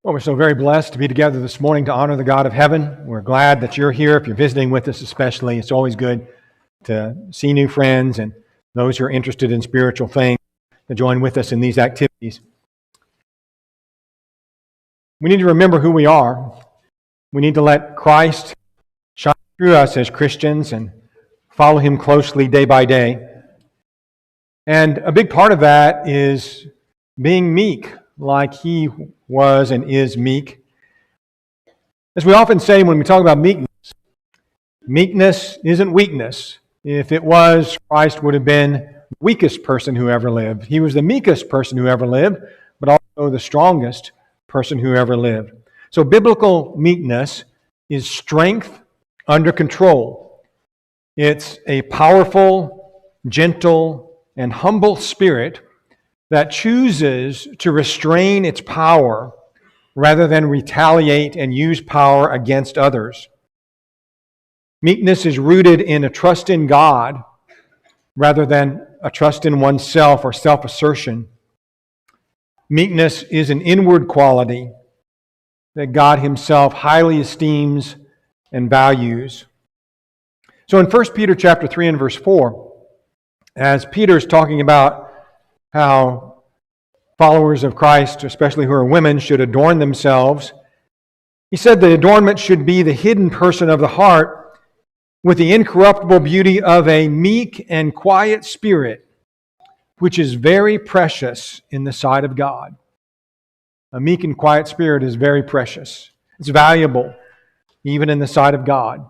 Well, we're so very blessed to be together this morning to honor the God of heaven. We're glad that you're here. If you're visiting with us especially, it's always good to see new friends and those who are interested in spiritual things to join with us in these activities. We need to remember who we are. We need to let Christ shine through us as Christians and follow Him closely day by day. And a big part of that is being meek, like He was and is meek. As we often say when we talk about meekness, meekness isn't weakness. If it was, Christ would have been the weakest person who ever lived. He was the meekest person who ever lived, but also the strongest person who ever lived. So biblical meekness is strength under control. It's a powerful, gentle, and humble spirit that chooses to restrain its power rather than retaliate and use power against others. Meekness is rooted in a trust in God rather than a trust in oneself or self-assertion. Meekness is an inward quality that God Himself highly esteems and values. So in 1 Peter chapter 3 and verse 4, as Peter's talking about how followers of Christ, especially who are women, should adorn themselves, he said the adornment should be the hidden person of the heart with the incorruptible beauty of a meek and quiet spirit, which is very precious in the sight of God. A meek and quiet spirit is very precious. It's valuable, even in the sight of God.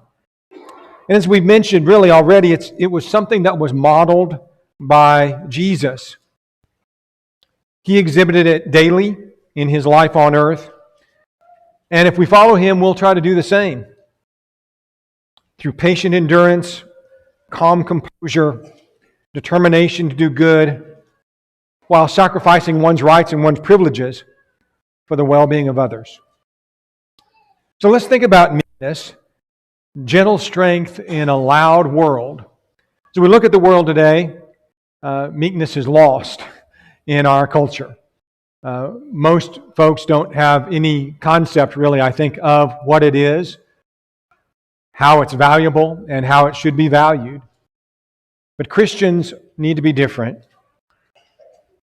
And as we've mentioned really already, it was something that was modeled by Jesus. He exhibited it daily in His life on earth. And if we follow Him, we'll try to do the same. Through patient endurance, calm composure, determination to do good, while sacrificing one's rights and one's privileges for the well-being of others. So let's think about meekness, gentle strength in a loud world. So we look at the world today, meekness is lost in our culture. Most folks don't have any concept, really, I think, of what it is, how it's valuable, and how it should be valued. But Christians need to be different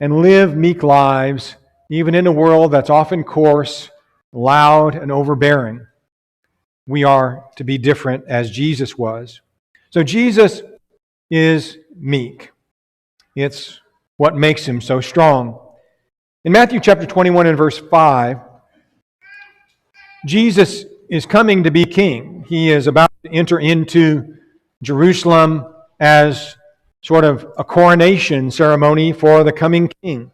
and live meek lives, even in a world that's often coarse, loud, and overbearing. We are to be different as Jesus was. So Jesus is meek. It's what makes Him so strong. In Matthew chapter 21 and verse 5, Jesus is coming to be king. He is about to enter into Jerusalem as sort of a coronation ceremony for the coming king.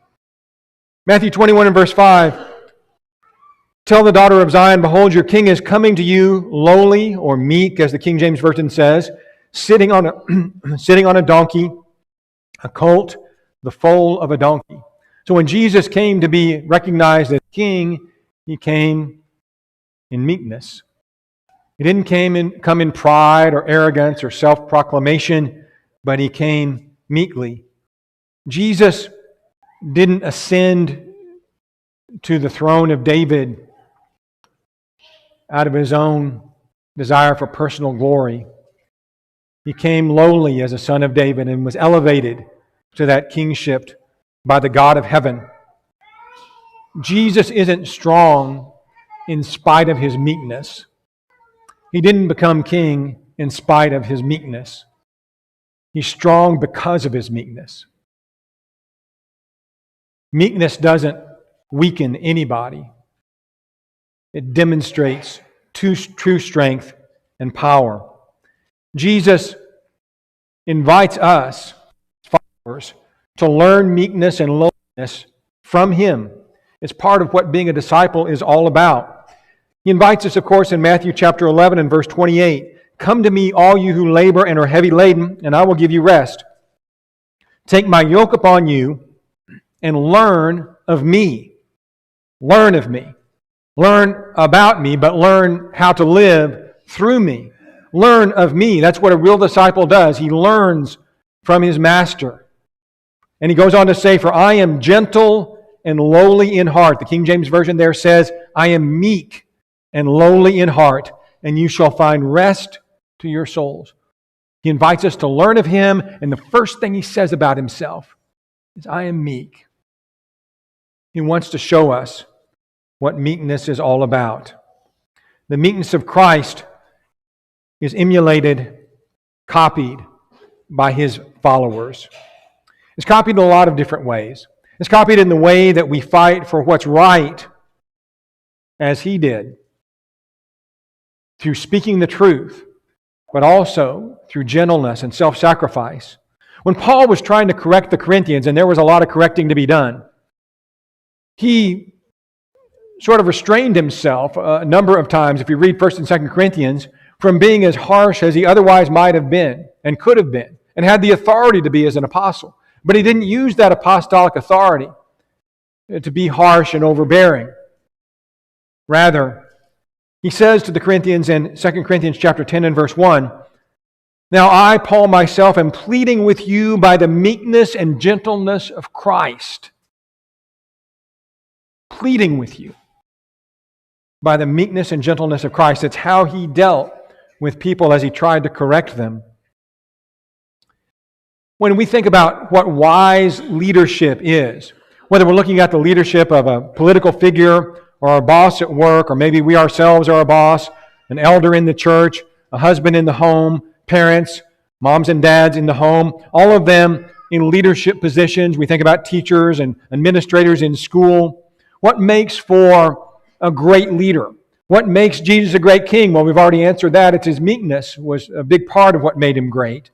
Matthew 21 and verse 5, tell the daughter of Zion, behold, your king is coming to you lowly, or meek, as the King James Version says, sitting on a donkey, a colt, the foal of a donkey. So when Jesus came to be recognized as king, He came in meekness. He didn't come in pride or arrogance or self-proclamation, but He came meekly. Jesus didn't ascend to the throne of David out of His own desire for personal glory. He came lowly as a son of David and was elevated to that kingship by the God of heaven. Jesus isn't strong in spite of His meekness. He didn't become king in spite of His meekness. He's strong because of His meekness. Meekness doesn't weaken anybody. It demonstrates true strength and power. Jesus invites us, followers, to learn meekness and lowliness from Him. It's part of what being a disciple is all about. He invites us, of course, in Matthew chapter 11 and verse 28, come to me, all you who labor and are heavy laden, and I will give you rest. Take my yoke upon you and learn of me. Learn of me. Learn about me, but learn how to live through me. Learn of me. That's what a real disciple does. He learns from his master. And he goes on to say, for I am gentle and lowly in heart. The King James Version there says, I am meek and lowly in heart, and you shall find rest to your souls. He invites us to learn of Him, and the first thing He says about Himself is, I am meek. He wants to show us what meekness is all about. The meekness of Christ is emulated, copied by His followers. It's copied in a lot of different ways. It's copied in the way that we fight for what's right, as He did, through speaking the truth, but also through gentleness and self-sacrifice. When Paul was trying to correct the Corinthians, and there was a lot of correcting to be done, he sort of restrained himself a number of times, if you read 1st and 2nd Corinthians, from being as harsh as he otherwise might have been and could have been, and had the authority to be as an apostle. But he didn't use that apostolic authority to be harsh and overbearing. Rather, he says to the Corinthians in 2 Corinthians chapter 10 and verse 1, Now I, Paul, myself, am pleading with you by the meekness and gentleness of Christ. Pleading with you by the meekness and gentleness of Christ. It's how He dealt with people as He tried to correct them. When we think about what wise leadership is, whether we're looking at the leadership of a political figure or a boss at work, or maybe we ourselves are a boss, an elder in the church, a husband in the home, parents, moms and dads in the home, all of them in leadership positions. We think about teachers and administrators in school. What makes for a great leader? What makes Jesus a great king? Well, we've already answered that. It's His meekness was a big part of what made Him great.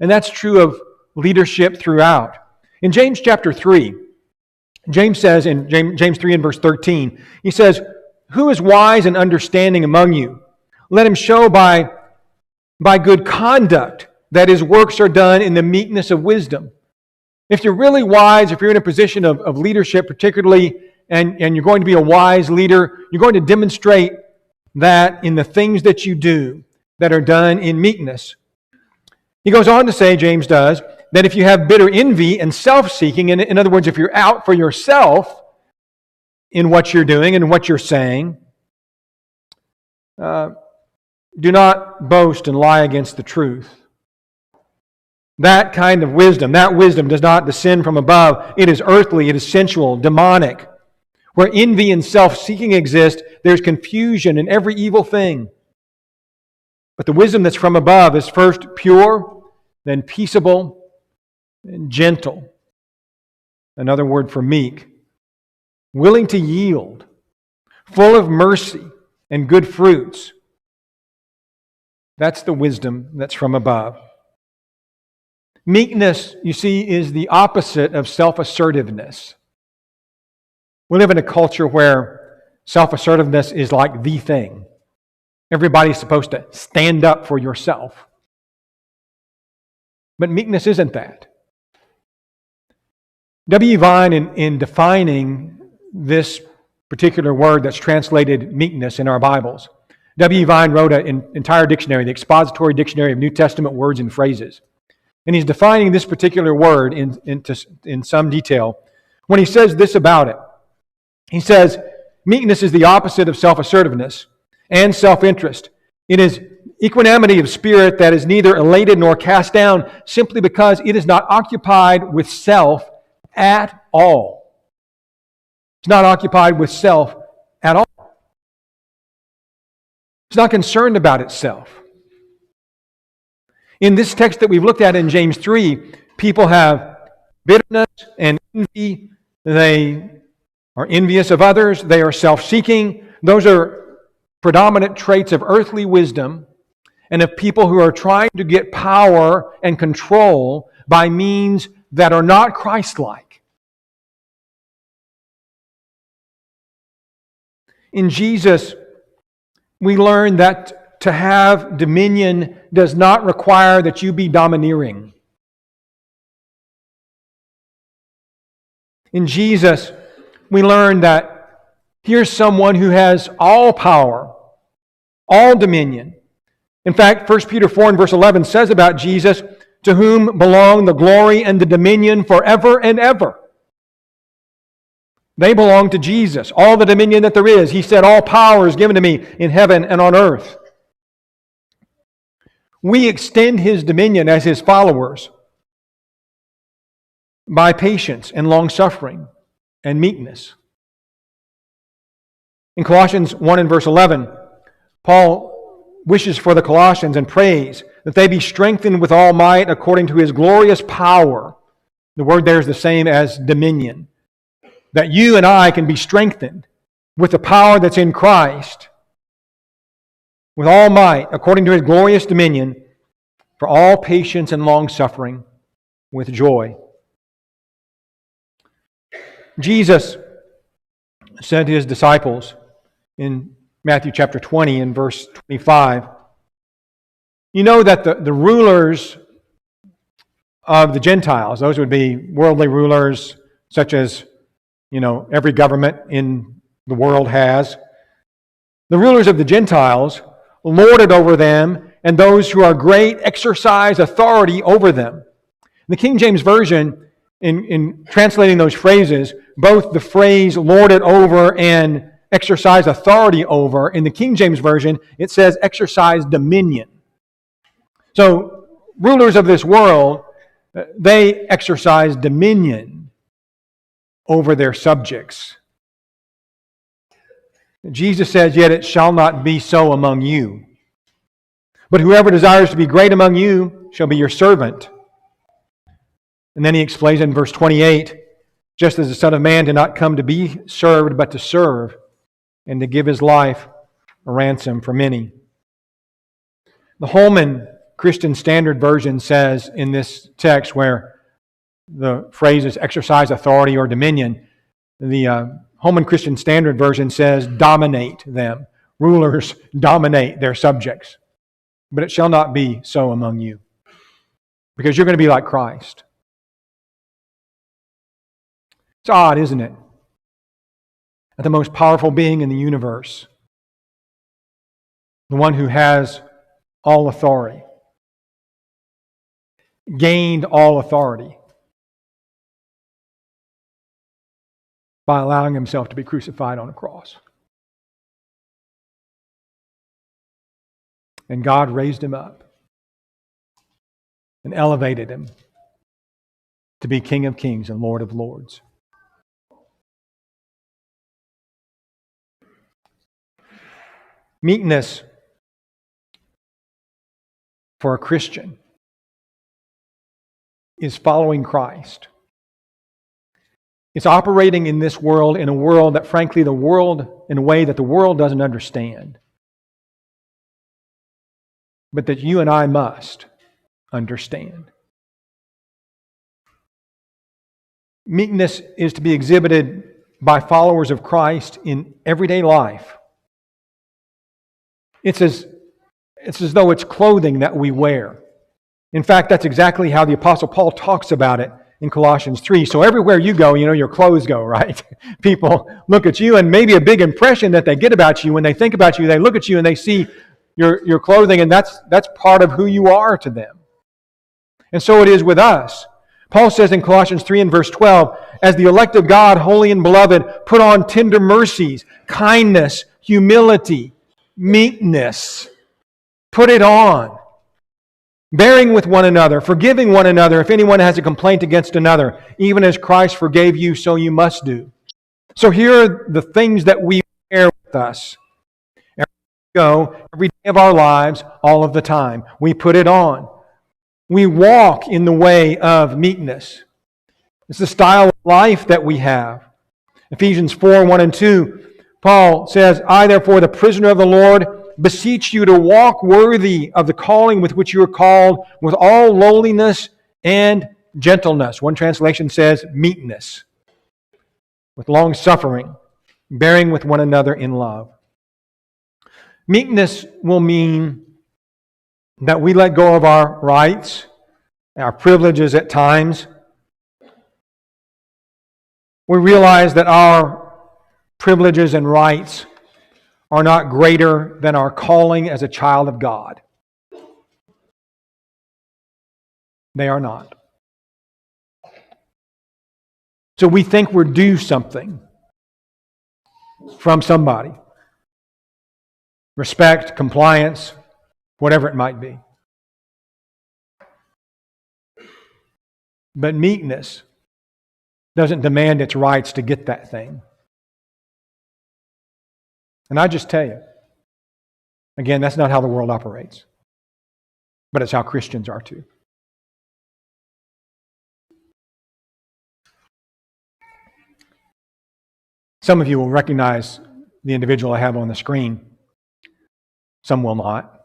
And that's true of leadership throughout. In James chapter 3, James says in James 3 and verse 13, he says, Who is wise and understanding among you? Let him show by good conduct that his works are done in the meekness of wisdom. If you're really wise, if you're in a position of leadership particularly, and you're going to be a wise leader, you're going to demonstrate that in the things that you do that are done in meekness. He goes on to say, James does, that if you have bitter envy and self-seeking, in other words, if you're out for yourself in what you're doing and what you're saying, do not boast and lie against the truth. That kind of wisdom, that wisdom does not descend from above. It is earthly, it is sensual, demonic. Where envy and self-seeking exist, there's confusion in every evil thing. But the wisdom that's from above is first pure, then peaceable, and gentle. Another word for meek. Willing to yield, full of mercy and good fruits. That's the wisdom that's from above. Meekness, you see, is the opposite of self-assertiveness. We live in a culture where self-assertiveness is like the thing. Everybody's supposed to stand up for yourself. But meekness isn't that. W. Vine, in defining this particular word that's translated meekness in our Bibles, W. Vine wrote an entire dictionary, the Expository Dictionary of New Testament Words and Phrases. And he's defining this particular word in some detail when he says this about it. He says, meekness is the opposite of self-assertiveness and self-interest. It is equanimity of spirit that is neither elated nor cast down simply because it is not occupied with self at all. It's not occupied with self at all. It's not concerned about itself. In this text that we've looked at in James 3, people have bitterness and envy. They are envious of others. They are self-seeking. Those are predominant traits of earthly wisdom and of people who are trying to get power and control by means that are not Christ-like. In Jesus, we learn that to have dominion does not require that you be domineering. In Jesus, we learn that here's someone who has all power, all dominion. In fact, 1 Peter 4 and verse 11 says about Jesus, to whom belong the glory and the dominion forever and ever. They belong to Jesus. All the dominion that there is. He said, all power is given to me in heaven and on earth. We extend His dominion as His followers by patience and long-suffering and meekness. In Colossians 1 and verse 11, Paul wishes for the Colossians and prays that they be strengthened with all might according to His glorious power. The word there is the same as dominion. That you and I can be strengthened with the power that's in Christ, with all might according to His glorious dominion, for all patience and long-suffering with joy. Jesus said to His disciples in Matthew chapter 20 and verse 25, you know that the rulers of the Gentiles, those would be worldly rulers such as, every government in the world has. The rulers of the Gentiles lord it over them, and those who are great exercise authority over them. The King James Version, in translating those phrases, both the phrase lord it over and exercise authority over, in the King James Version, it says exercise dominion. So, rulers of this world, they exercise dominion over their subjects. Jesus says, yet it shall not be so among you. But whoever desires to be great among you shall be your servant. And then He explains in verse 28, just as the Son of Man did not come to be served, but to serve, and to give His life a ransom for many. The Holman Christian Standard Version says in this text, where the phrase is exercise authority or dominion, the Holman Christian Standard Version says dominate them. Rulers dominate their subjects. But it shall not be so among you, because you're going to be like Christ. It's odd, isn't it? That the most powerful being in the universe, the one who has all authority, gained all authority by allowing Himself to be crucified on a cross. And God raised Him up and elevated Him to be King of Kings and Lord of Lords. Meekness for a Christian is following Christ. It's operating in this world, in a world that, frankly, in a way that the world doesn't understand. But that you and I must understand. Meekness is to be exhibited by followers of Christ in everyday life. It's as though it's clothing that we wear. In fact, that's exactly how the Apostle Paul talks about it in Colossians 3. So everywhere you go, your clothes go, right? People look at you, and maybe a big impression that they get about you, when they think about you, they look at you and they see your clothing, and that's part of who you are to them. And so it is with us. Paul says in Colossians 3 and verse 12, as the elect of God, holy and beloved, put on tender mercies, kindness, humility, meekness. Put it on. Bearing with one another, forgiving one another if anyone has a complaint against another. Even as Christ forgave you, so you must do. So here are the things that we bear with us. Every day of our lives, all of the time. We put it on. We walk in the way of meekness. It's the style of life that we have. Ephesians 4, 1 and 2, Paul says, I therefore, the prisoner of the Lord, beseech you to walk worthy of the calling with which you are called, with all lowliness and gentleness. One translation says meekness. With long suffering, bearing with one another in love. Meekness will mean that we let go of our rights, our privileges at times. We realize that our privileges and rights are not greater than our calling as a child of God. They are not. So we think we're due something from somebody. Respect, compliance, whatever it might be. But meekness doesn't demand its rights to get that thing. And I just tell you, again, that's not how the world operates. But it's how Christians are too. Some of you will recognize the individual I have on the screen. Some will not.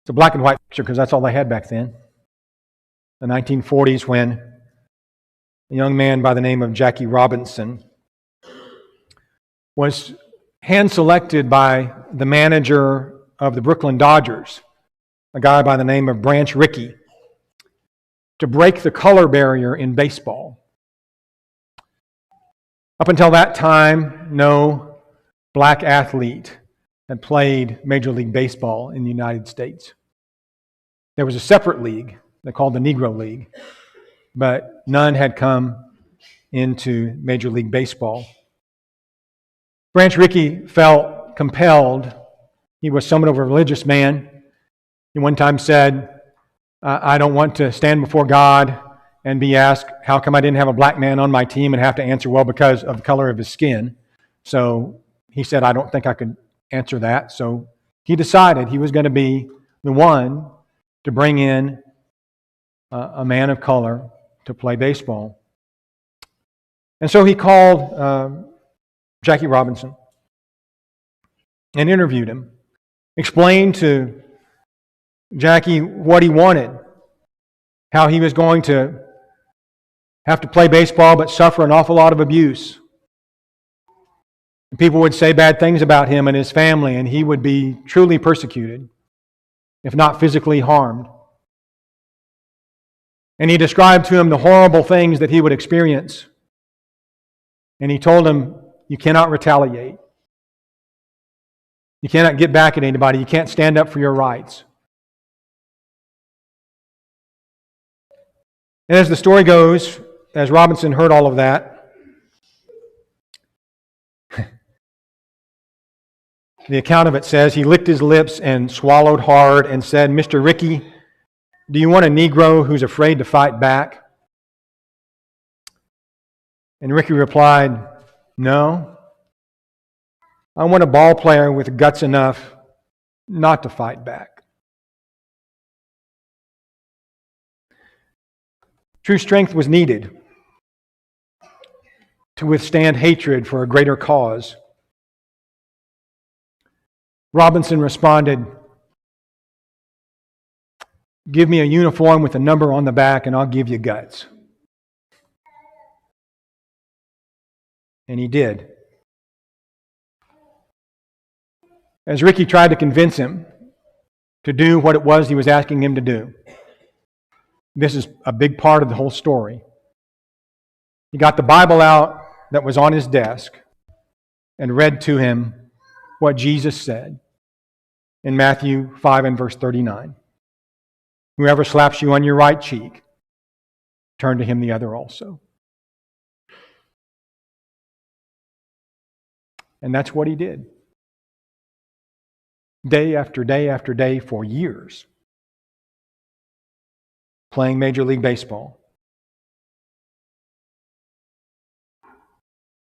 It's a black and white picture because that's all they had back then. The 1940s, when a young man by the name of Jackie Robinson was hand-selected by the manager of the Brooklyn Dodgers, a guy by the name of Branch Rickey, to break the color barrier in baseball. Up until that time, no black athlete had played Major League Baseball in the United States. There was a separate league they called the Negro League, but none had come into Major League Baseball. Branch Rickey felt compelled. He was somewhat of a religious man. He one time said, I don't want to stand before God and be asked, how come I didn't have a black man on my team, and have to answer, well, because of the color of his skin. So he said, I don't think I could answer that. So he decided he was going to be the one to bring in a man of color to play baseball. And so he called Jackie Robinson and interviewed him, explained to Jackie what he wanted, how he was going to have to play baseball but suffer an awful lot of abuse. People would say bad things about him and his family, and he would be truly persecuted, if not physically harmed. And he described to him the horrible things that he would experience. And he told him, you cannot retaliate. You cannot get back at anybody. You can't stand up for your rights. And as the story goes, as Robinson heard all of that, the account of it says, he licked his lips and swallowed hard and said, Mr. Rickey, do you want a Negro who's afraid to fight back? And Rickey replied, no. I want a ball player with guts enough not to fight back. True strength was needed to withstand hatred for a greater cause. Robinson responded, give me a uniform with a number on the back and I'll give you guts. And he did. As Rickey tried to convince him to do what it was he was asking him to do, this is a big part of the whole story. He got the Bible out that was on his desk and read to him what Jesus said in Matthew 5 and verse 39. Whoever slaps you on your right cheek, turn to him the other also. And that's what he did. Day after day after day for years, playing Major League Baseball.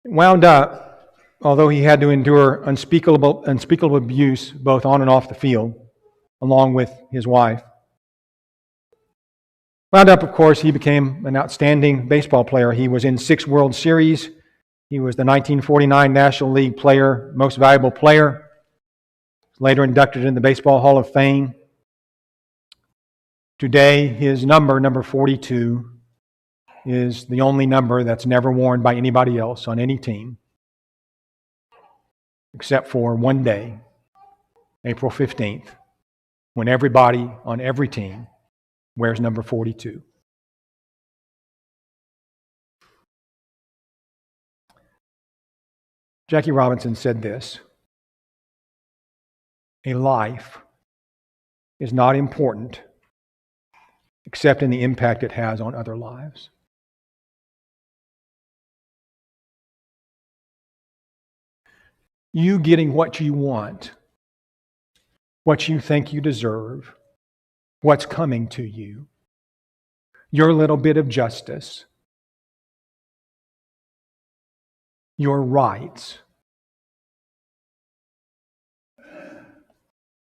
Wound up, although he had to endure unspeakable abuse both on and off the field, along with his wife. Wound up, of course, he became an outstanding baseball player. He was in 6 World Series. He was the 1949 National League Player, Most Valuable Player. Later inducted in the Baseball Hall of Fame. Today, his number 42, is the only number that's never worn by anybody else on any team, except for one day, April 15th, when everybody on every team wears number 42. Jackie Robinson said this, a life is not important except in the impact it has on other lives. you getting what you want, what you think you deserve, what's coming to you, your little bit of justice, your rights,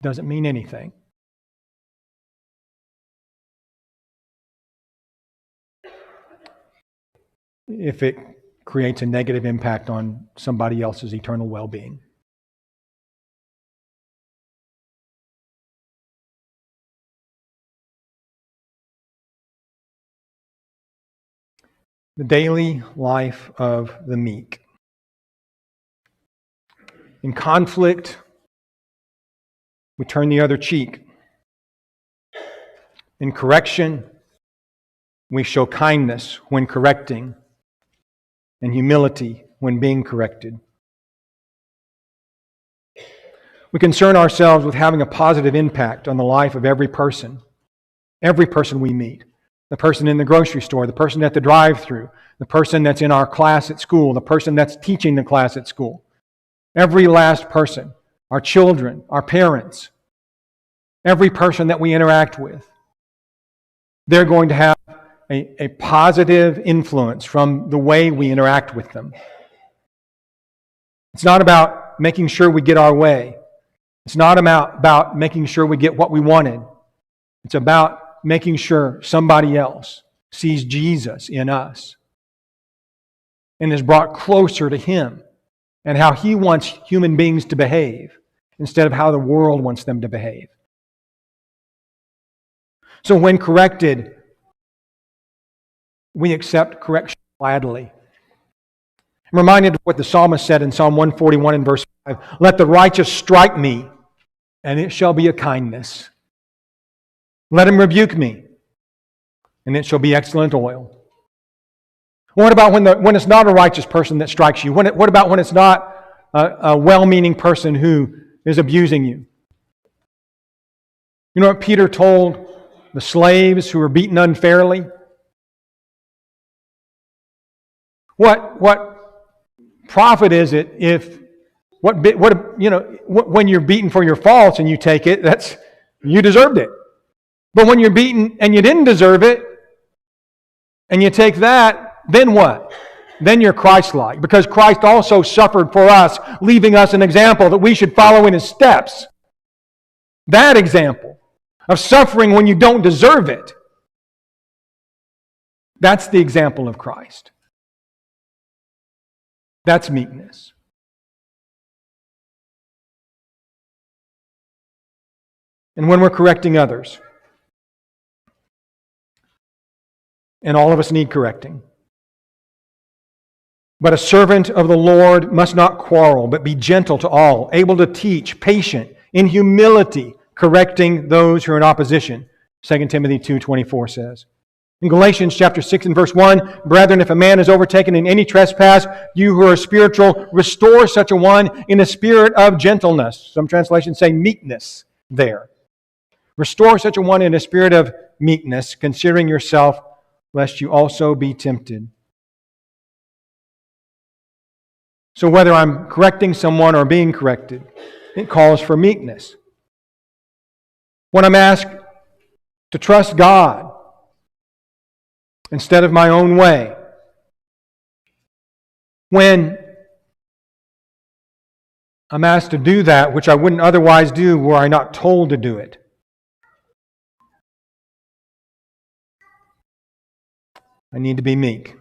doesn't mean anything. If it creates a negative impact on somebody else's eternal well-being. The daily life of the meek. In conflict, we turn the other cheek. In correction, we show kindness when correcting and humility when being corrected. We concern ourselves with having a positive impact on the life of every person we meet. The person in the grocery store, the person at the drive-thru, the person that's in our class at school, the person that's teaching the class at school. Every last person, our children, our parents, every person that we interact with, they're going to have a positive influence from the way we interact with them. It's not about making sure we get our way. It's not about making sure we get what we wanted. It's about making sure somebody else sees Jesus in us and is brought closer to Him and how He wants human beings to behave instead of how the world wants them to behave. So when corrected, we accept correction gladly. I'm reminded of what the psalmist said in Psalm 141 and verse 5. Let the righteous strike me, and it shall be a kindness. Let him rebuke me, and it shall be excellent oil. What about when it's not a righteous person that strikes you? What about when it's not a well-meaning person who is abusing you? You know what Peter told the slaves who were beaten unfairly? What profit is it if when you're beaten for your faults and you take it, you deserved it. But when you're beaten and you didn't deserve it, and you take that, then what? Then you're Christ-like, because Christ also suffered for us, leaving us an example that we should follow in His steps. That example of suffering when you don't deserve it, that's the example of Christ. That's meekness. And when we're correcting others, and all of us need correcting, but a servant of the Lord must not quarrel, but be gentle to all, able to teach, patient, in humility, correcting those who are in opposition. 2 Timothy 2:24 says. In Galatians chapter 6 and verse 1, brethren, if a man is overtaken in any trespass, you who are spiritual, restore such a one in a spirit of gentleness. Some translations say meekness there. Restore such a one in a spirit of meekness, considering yourself, lest you also be tempted. So whether I'm correcting someone or being corrected, it calls for meekness. When I'm asked to trust God instead of my own way, when I'm asked to do that which I wouldn't otherwise do were I not told to do it, I need to be meek,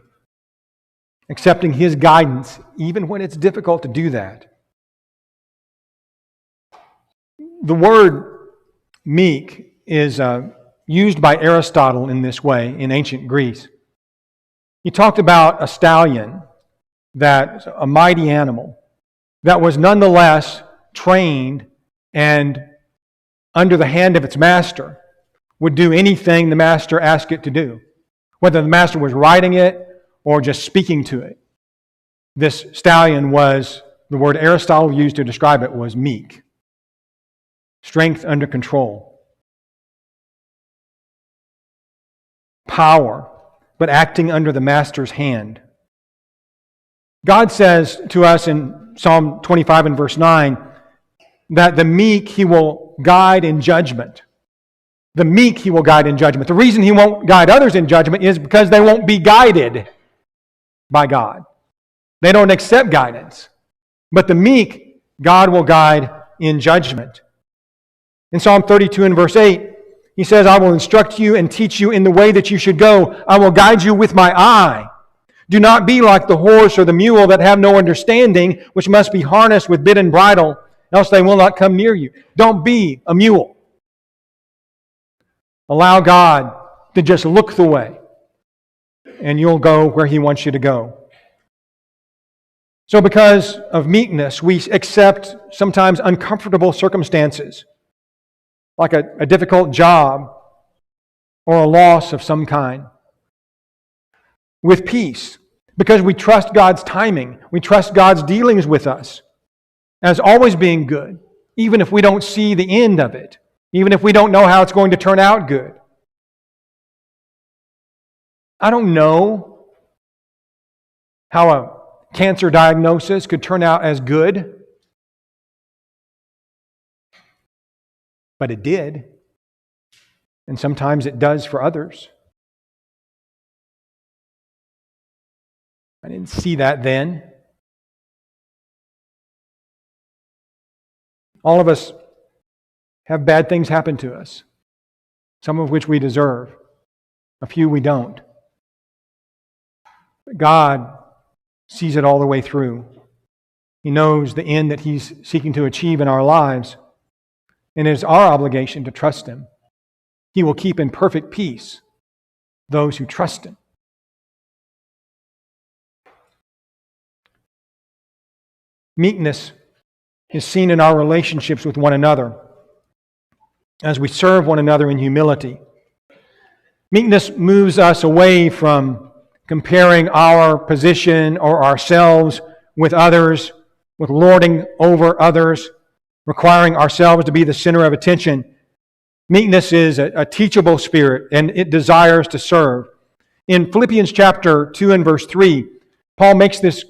accepting His guidance even when it's difficult to do that. The word meek is used by Aristotle in this way in ancient Greece. He talked about a stallion, a mighty animal, that was nonetheless trained and under the hand of its master, would do anything the master asked it to do. Whether the master was riding it or just speaking to it. This stallion was, the word Aristotle used to describe it was meek. Strength under control. Power, but acting under the master's hand. God says to us in Psalm 25 and verse 9 that the meek He will guide in judgment. The meek He will guide in judgment. The reason He won't guide others in judgment is because they won't be guided by God. They don't accept guidance. But the meek, God will guide in judgment. In Psalm 32 and verse 8, He says, I will instruct you and teach you in the way that you should go. I will guide you with my eye. Do not be like the horse or the mule that have no understanding, which must be harnessed with bit and bridle, else they will not come near you. Don't be a mule. Allow God to just look the way, and you'll go where He wants you to go. So because of meekness, we accept sometimes uncomfortable circumstances, like a difficult job or a loss of some kind, with peace, because we trust God's timing. We trust God's dealings with us as always being good, even if we don't see the end of it, even if we don't know how it's going to turn out good. I don't know how a cancer diagnosis could turn out as good, but it did. And sometimes it does for others. I didn't see that then. All of us have bad things happen to us, some of which we deserve, a few we don't. But God sees it all the way through. He knows the end that He's seeking to achieve in our lives, and it is our obligation to trust Him. He will keep in perfect peace those who trust Him. Meekness is seen in our relationships with one another as we serve one another in humility. Meekness moves us away from comparing our position or ourselves with others, with lording over others, requiring ourselves to be the center of attention. Meekness is a teachable spirit, and it desires to serve. In Philippians chapter 2 and verse 3, Paul makes this,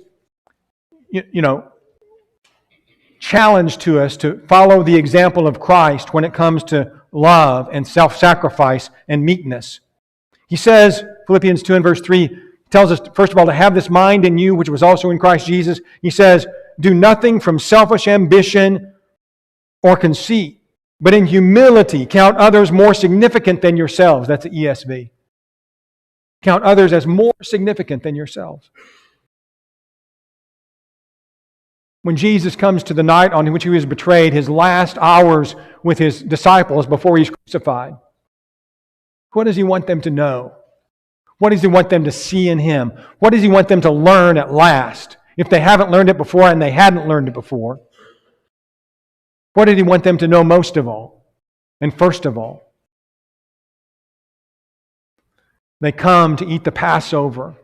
challenge to us to follow the example of Christ when it comes to love and self-sacrifice and meekness. He says, Philippians 2 and verse 3, tells us, first of all, to have this mind in you, which was also in Christ Jesus. He says, do nothing from selfish ambition or conceit, but in humility count others more significant than yourselves. That's the ESV. Count others as more significant than yourselves. When Jesus comes to the night on which He was betrayed, His last hours with His disciples before He's crucified, what does He want them to know? What does He want them to see in Him? What does He want them to learn at last, if they haven't learned it before and they hadn't learned it before? What did He want them to know most of all and first of all? They come to eat the Passover.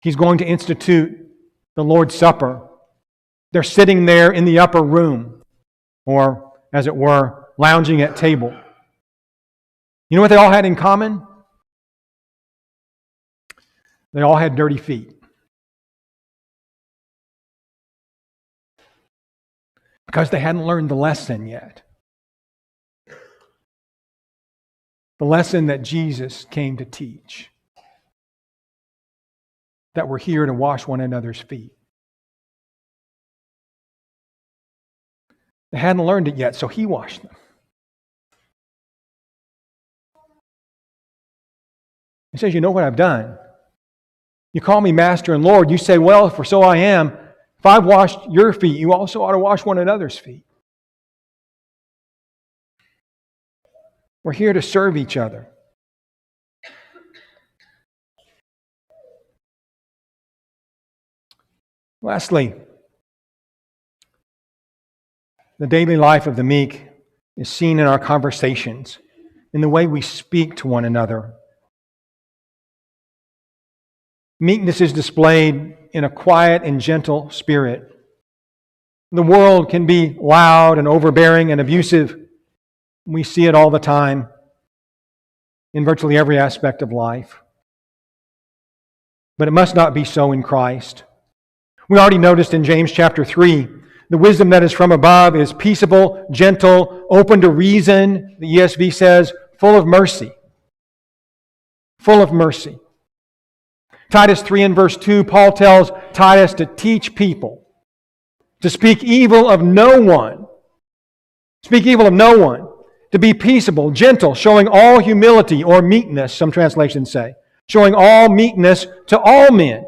He's going to institute the Lord's Supper. They're sitting there in the upper room, or, as it were, lounging at table. You know what they all had in common? They all had dirty feet. Because they hadn't learned the lesson yet. The lesson that Jesus came to teach. That we're here to wash one another's feet. They hadn't learned it yet, so He washed them. He says, you know what I've done? You call me Master and Lord. You say, well, for so I am. If I've washed your feet, you also ought to wash one another's feet. We're here to serve each other. Lastly, the daily life of the meek is seen in our conversations, in the way we speak to one another. Meekness is displayed in a quiet and gentle spirit. The world can be loud and overbearing and abusive. We see it all the time in virtually every aspect of life. But it must not be so in Christ. We already noticed in James chapter 3 The wisdom that is from above is peaceable, gentle, open to reason, the ESV says, full of mercy. Full of mercy. Titus 3 and verse 2, Paul tells Titus to teach people, to speak evil of no one. Speak evil of no one. To be peaceable, gentle, showing all humility or meekness, some translations say. Showing all meekness to all men.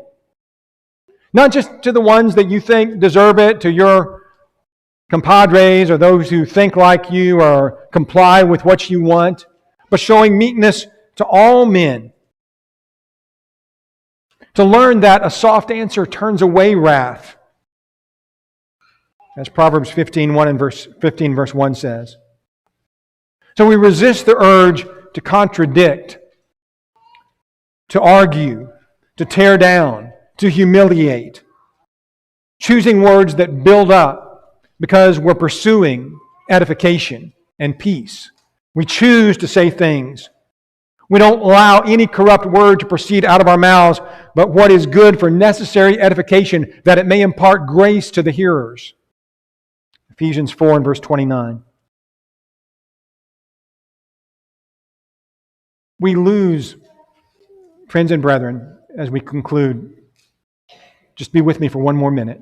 Not just to the ones that you think deserve it, to your compadres or those who think like you or comply with what you want, but showing meekness to all men. To learn that a soft answer turns away wrath. As Proverbs 15 verse 1 says. So we resist the urge to contradict, to argue, to tear down, to humiliate. Choosing words that build up because we're pursuing edification and peace. We choose to say things. We don't allow any corrupt word to proceed out of our mouths, but what is good for necessary edification, that it may impart grace to the hearers. Ephesians 4 and verse 29. We lose, friends and brethren, as we conclude, just be with me for one more minute.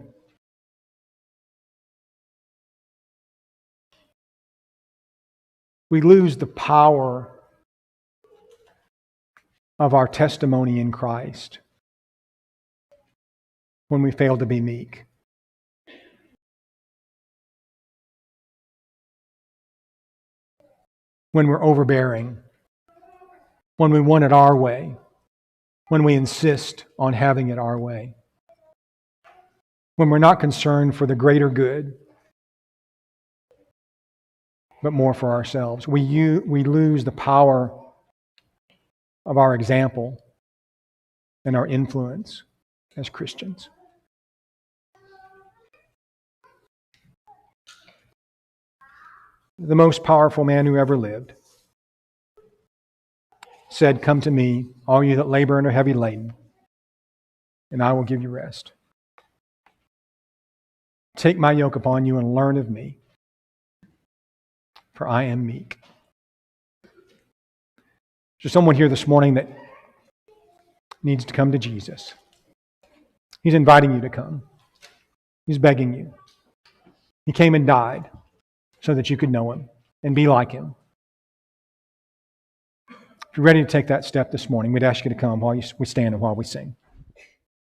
We lose the power of our testimony in Christ when we fail to be meek. When we're overbearing. When we want it our way. When we insist on having it our way. When we're not concerned for the greater good, but more for ourselves. We lose the power of our example and our influence as Christians. The most powerful man who ever lived said, "Come to me, all you that labor and are heavy laden, and I will give you rest. Take my yoke upon you and learn of me, for I am meek." There's someone here this morning that needs to come to Jesus. He's inviting you to come. He's begging you. He came and died so that you could know Him and be like Him. If you're ready to take that step this morning, we'd ask you to come while we stand and while we sing.